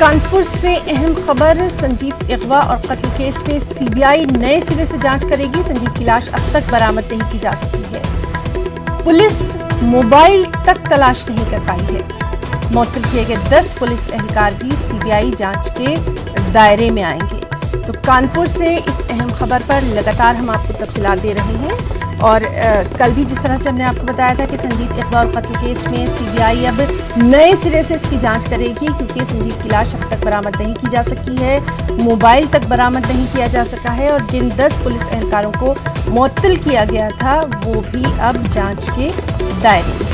कानपुर से अहम खबर। संजीत अगवा और कत्ल केस में सीबीआई नए सिरे से जांच करेगी। संजीत की लाश अब तक बरामद नहीं की जा सकी है। पुलिस मोबाइल तक तलाश नहीं कर पाई है। मुअत्तल किए गए 10 पुलिस एहलकार भी सीबीआई जांच के दायरे में आएंगे। तो कानपुर से इस अहम खबर पर लगातार हम आपको तफसीलात दे रहे हैं। और कल भी जिस तरह से हमने आपको बताया था कि संजीत अगवा और कत्ल केस में सीबीआई अब नए सिरे से इसकी जांच करेगी, क्योंकि संजीत की लाश अब तक बरामद नहीं की जा सकी है, मोबाइल तक बरामद नहीं किया जा सका है और जिन 10 पुलिस एहलकारों को मुअत्तल किया गया था वो भी अब जांच के दायरे में।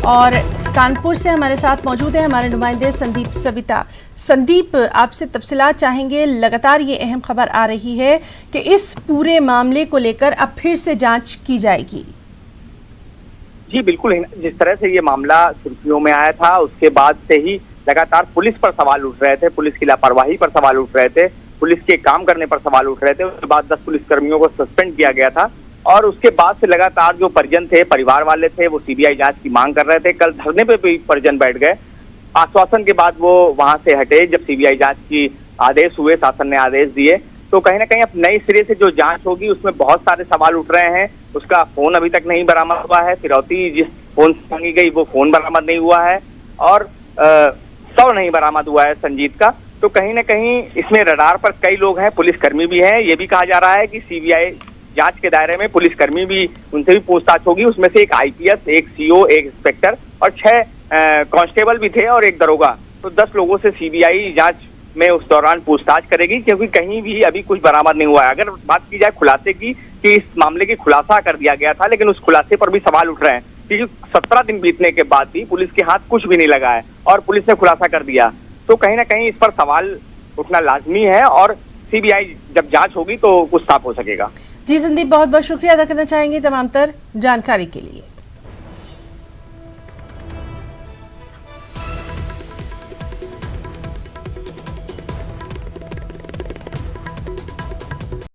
और कानपुर से हमारे साथ मौजूद है हमारे नुमाइंदे संदीप सविता। संदीप, आपसे तफसीलात चाहेंगे। लगातार ये अहम खबर आ रही है कि इस पूरे मामले को लेकर अब फिर से जांच की जाएगी। जी बिल्कुल, जिस तरह से ये मामला सुर्खियों में आया था उसके बाद से ही लगातार पुलिस पर सवाल उठ रहे थे, पुलिस की लापरवाही पर सवाल उठ रहे थे, पुलिस के काम करने पर सवाल उठ रहे थे। उसके बाद 10 पुलिसकर्मियों को सस्पेंड किया गया था और उसके बाद से लगातार जो परिजन थे, परिवार वाले थे, वो सीबीआई जांच की मांग कर रहे थे। कल धरने पे भी परिजन बैठ गए। आश्वासन के बाद वो वहां से हटे। जब सीबीआई जांच की आदेश हुए, शासन ने आदेश दिए, तो कहीं ना कहीं अब नए सिरे से जो जांच होगी उसमें बहुत सारे सवाल उठ रहे हैं। उसका फोन अभी तक नहीं बरामद हुआ है। फिरौती जिस फोन से मांगी गई वो फोन बरामद नहीं हुआ है और शव नहीं बरामद हुआ है संजीत का। तो कहीं ना कहीं इसमें रडार पर कई लोग हैं, पुलिसकर्मी भी हैं। ये भी कहा जा रहा है कि सीबीआई जांच के दायरे में पुलिसकर्मी भी, उनसे भी पूछताछ होगी। उसमें से एक आईपीएस, एक सीओ, एक इंस्पेक्टर और 6 कांस्टेबल भी थे और एक दरोगा। तो 10 लोगों से सीबीआई जांच में उस दौरान पूछताछ करेगी, क्योंकि कहीं भी अभी कुछ बरामद नहीं हुआ है। अगर बात की जाए खुलासे की कि इस मामले की खुलासा कर दिया गया था, लेकिन उस खुलासे पर भी सवाल उठ रहे हैं क्योंकि 17 दिन बीतने के बाद भी पुलिस के हाथ कुछ भी नहीं लगा है और पुलिस ने खुलासा कर दिया। तो कहीं ना कहीं इस पर सवाल उठना लाजमी है और सीबीआई जब जांच होगी तो कुछ साफ हो सकेगा। जी संदीप, बहुत बहुत शुक्रिया अदा करना चाहेंगे तमाम तर जानकारी के लिए।